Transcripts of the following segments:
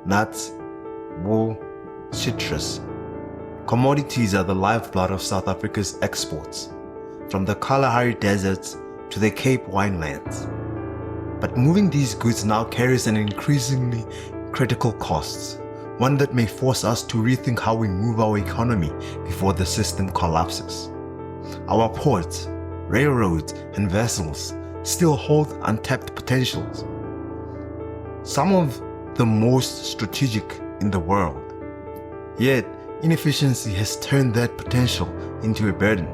nuts, wool, citrus. Commodities are the lifeblood of South Africa's exports, from the Kalahari deserts to the Cape Winelands. But moving these goods now carries an increasingly critical cost, one that may force us to rethink how we move our economy before the system collapses. Our ports, railroads, and vessels still hold untapped potentials, some of the most strategic in the world. Yet, inefficiency has turned that potential into a burden.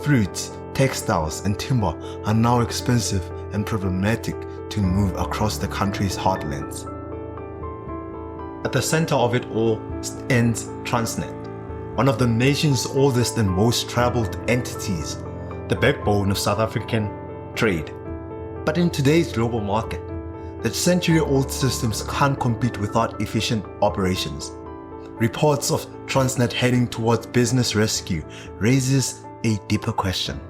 Fruits, textiles, and timber are now expensive and problematic to move across the country's heartlands. At the center of it all stands Transnet, one of the nation's oldest and most traveled entities, the backbone of South African trade. But in today's global market, the century-old systems can't compete without efficient operations. Reports of Transnet heading towards business rescue raises a deeper question.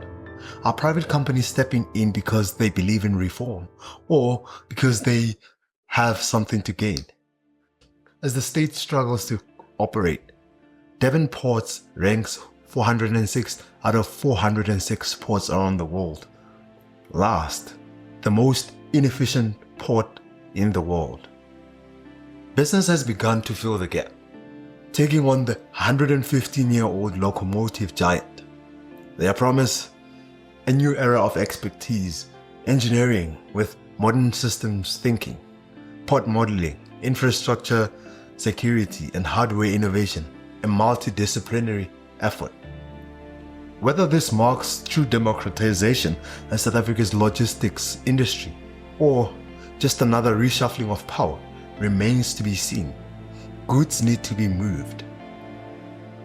Are private companies stepping in because they believe in reform, or because they have something to gain? As the state struggles to operate, Durban ports ranks 406 out of 406 ports around the world. Last, the most inefficient port in the world. Business has begun to fill the gap, taking on the 115-year-old locomotive giant. They promise a new era of expertise, engineering with modern systems thinking, port modeling, infrastructure security, and hardware innovation, a multidisciplinary effort. Whether this marks true democratization of South Africa's logistics industry, or just another reshuffling of power, remains to be seen. Goods need to be moved.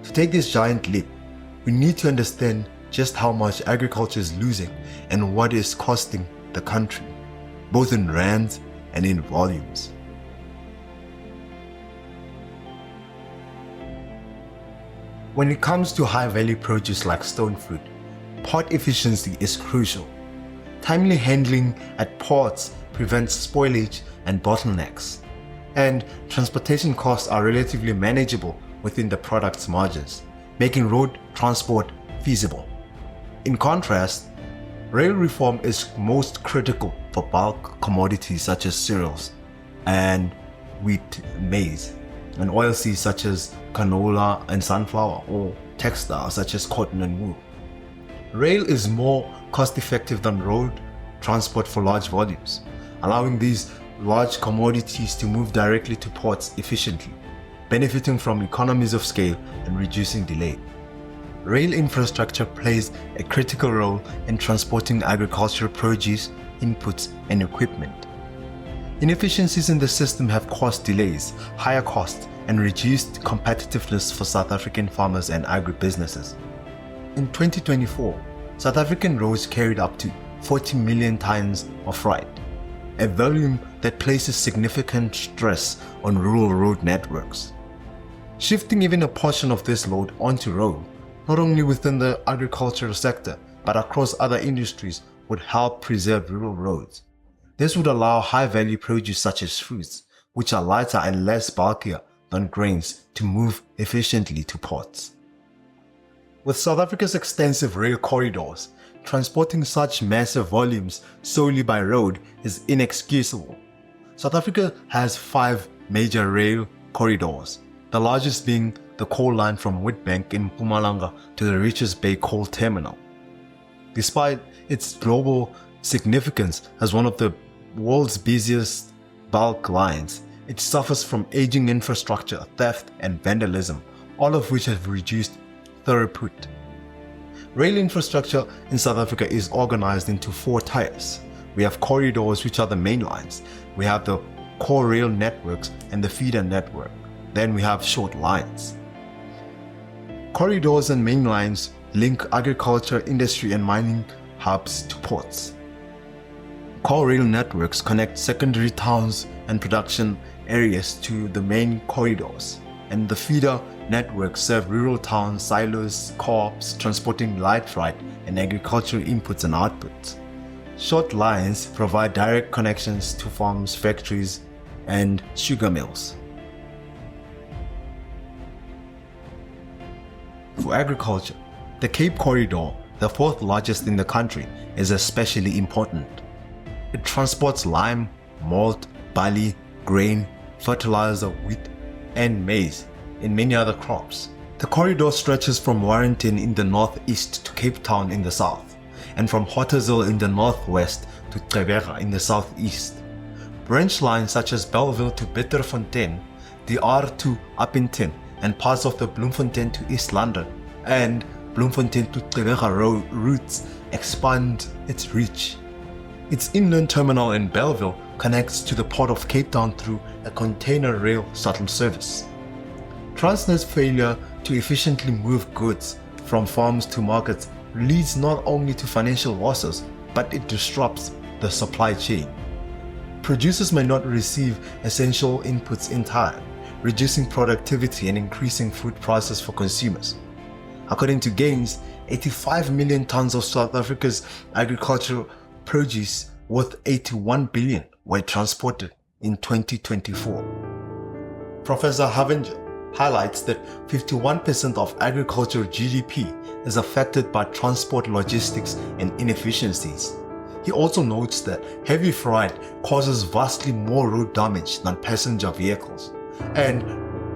To take this giant leap, we need to understand just how much agriculture is losing and what is costing the country, both in rands and in volumes. When it comes to high-value produce like stone fruit, port efficiency is crucial. Timely handling at ports prevents spoilage and bottlenecks, and transportation costs are relatively manageable within the product's margins, making road transport feasible. In contrast, rail reform is most critical for bulk commodities such as cereals and wheat, maize, and oilseeds such as canola and sunflower, or textiles such as cotton and wool. Rail is more cost-effective than road transport for large volumes, allowing these large commodities to move directly to ports efficiently, benefiting from economies of scale and reducing delay. Rail infrastructure plays a critical role in transporting agricultural produce, inputs, and equipment. Inefficiencies in the system have caused delays, higher costs, and reduced competitiveness for South African farmers and agribusinesses. In 2024, South African roads carried up to 40 million tons of freight, a volume that places significant stress on rural road networks. Shifting even a portion of this load onto road, not only within the agricultural sector, but across other industries, would help preserve rural roads. This would allow high-value produce such as fruits, which are lighter and less bulkier than grains, to move efficiently to ports. With South Africa's extensive rail corridors, transporting such massive volumes solely by road is inexcusable. South Africa has 5 major rail corridors, the largest being the coal line from Witbank in Mpumalanga to the Richards Bay coal terminal. Despite its global significance as one of the world's busiest bulk lines, it suffers from aging infrastructure, theft, and vandalism, all of which have reduced throughput. Rail infrastructure in South Africa is organized into 4 tiers. We have corridors, which are the main lines. We have the core rail networks and the feeder network. Then we have short lines. Corridors and main lines link agriculture, industry, and mining hubs to ports. Core rail networks connect secondary towns and production areas to the main corridors, and the feeder networks serve rural towns, silos, co-ops, transporting light freight and agricultural inputs and outputs. Short lines provide direct connections to farms, factories, and sugar mills. to agriculture, the Cape Corridor, the fourth largest in the country, is especially important. It transports lime, malt, barley, grain, fertilizer, wheat, and maize, and many other crops. The corridor stretches from Warrington in the northeast to Cape Town in the south, and from Hotersville in the northwest to Gqeberha in the southeast. Branch lines such as Belleville to Bitterfontein, the R to Appington, and parts of the Bloemfontein to East London, and Bloemfontein to Gqeberha routes expand its reach. Its inland terminal in Belleville connects to the port of Cape Town through a container rail shuttle service. Transnet's failure to efficiently move goods from farms to markets leads not only to financial losses, but it disrupts the supply chain. Producers may not receive essential inputs in time, reducing productivity and increasing food prices for consumers. According to Gaines, 85 million tons of South Africa's agricultural produce worth 81 billion were transported in 2024. Professor Havinger highlights that 51% of agricultural GDP is affected by transport logistics and inefficiencies. He also notes that heavy freight causes vastly more road damage than passenger vehicles, and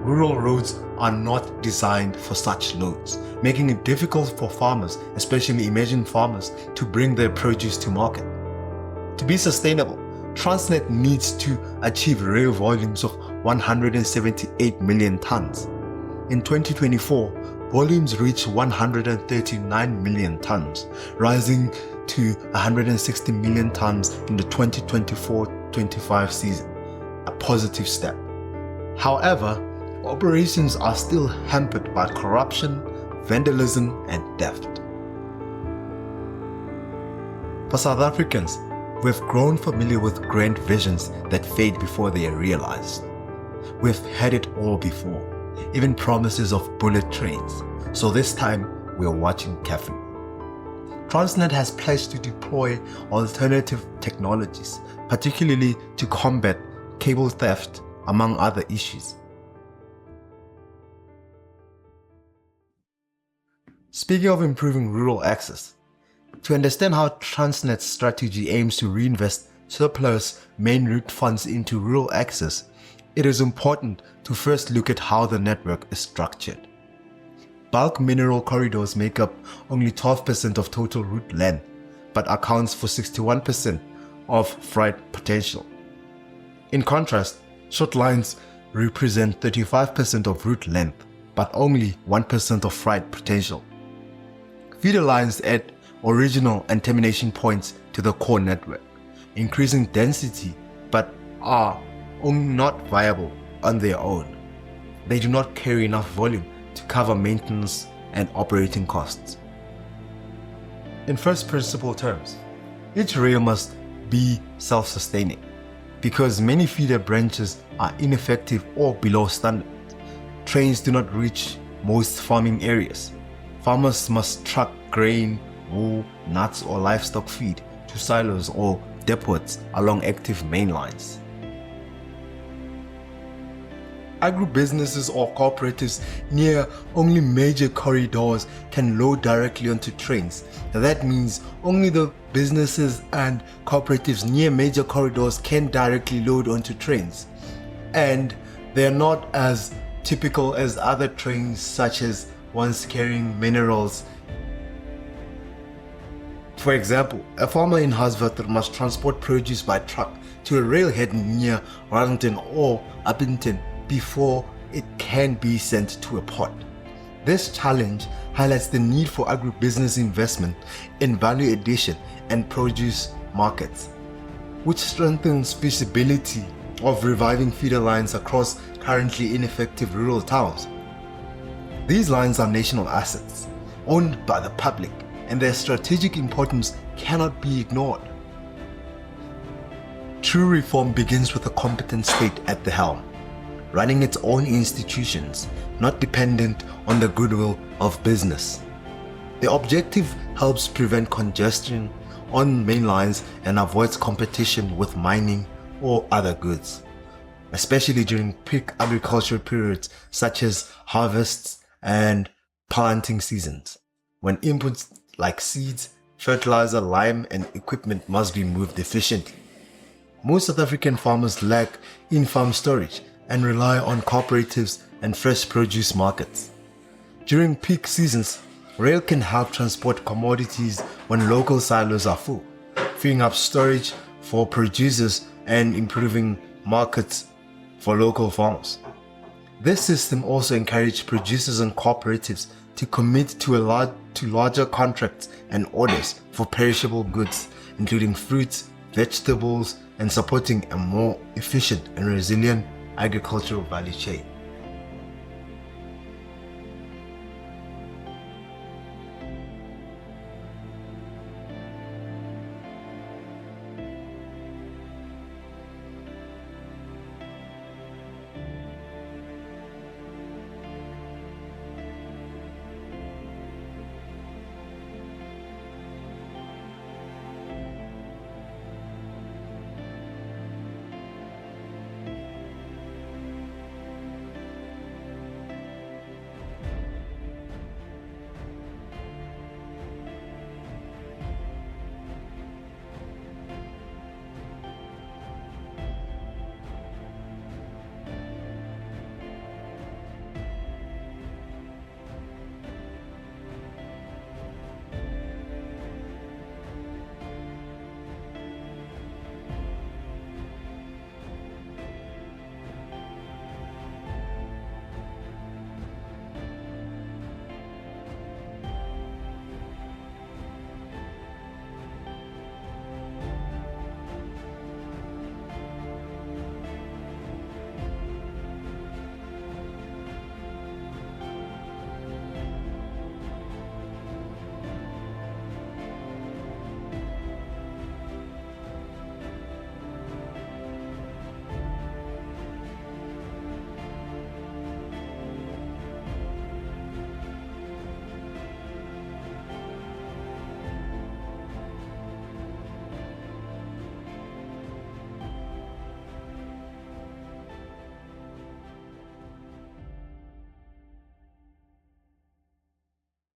rural roads are not designed for such loads, making it difficult for farmers, especially emerging farmers, to bring their produce to market. To be sustainable, Transnet needs to achieve rail volumes of 178 million tons. In 2024, volumes reached 139 million tons, rising to 160 million tons in the 2024-25 season, a positive step. However, operations are still hampered by corruption, vandalism, and theft. For South Africans, we've grown familiar with grand visions that fade before they are realized. We've had it all before, even promises of bullet trains, so this time we're watching carefully. Transnet has pledged to deploy alternative technologies, particularly to combat cable theft, among other issues. Speaking of improving rural access, to understand how Transnet's strategy aims to reinvest surplus main route funds into rural access, it is important to first look at how the network is structured. Bulk mineral corridors make up only 12% of total route length, but accounts for 61% of freight potential. In contrast, short lines represent 35% of route length, but only 1% of freight potential. Feeder lines add original and termination points to the core network, increasing density, but are not viable on their own. They do not carry enough volume to cover maintenance and operating costs. In first principle terms, each rail must be self-sustaining. Because many feeder branches are ineffective or below standard, trains do not reach most farming areas. Farmers must truck grain, wool, nuts or livestock feed to silos or depots along active main lines. Agribusinesses or cooperatives near only major corridors can load directly onto trains. That means only the businesses and cooperatives near major corridors can directly load onto trains. And they're not as typical as other trains, such as ones carrying minerals. For example, a farmer in Haaswater must transport produce by truck to a railhead near Warrington or Appington before it can be sent to a port. This challenge highlights the need for agribusiness investment in value addition and produce markets, which strengthens feasibility of reviving feeder lines across currently ineffective rural towns. These lines are national assets, owned by the public, and their strategic importance cannot be ignored. True reform begins with a competent state at the helm, running its own institutions, not dependent on the goodwill of business. The objective helps prevent congestion on main lines and avoids competition with mining or other goods, especially during peak agricultural periods such as harvests and planting seasons, when inputs like seeds, fertilizer, lime, and equipment must be moved efficiently. Most South African farmers lack in-farm storage and rely on cooperatives and fresh produce markets. During peak seasons, rail can help transport commodities when local silos are full, freeing up storage for producers and improving markets for local farmers. This system also encourages producers and cooperatives to commit to larger contracts and orders for perishable goods, including fruits, vegetables, and supporting a more efficient and resilient agricultural value chain.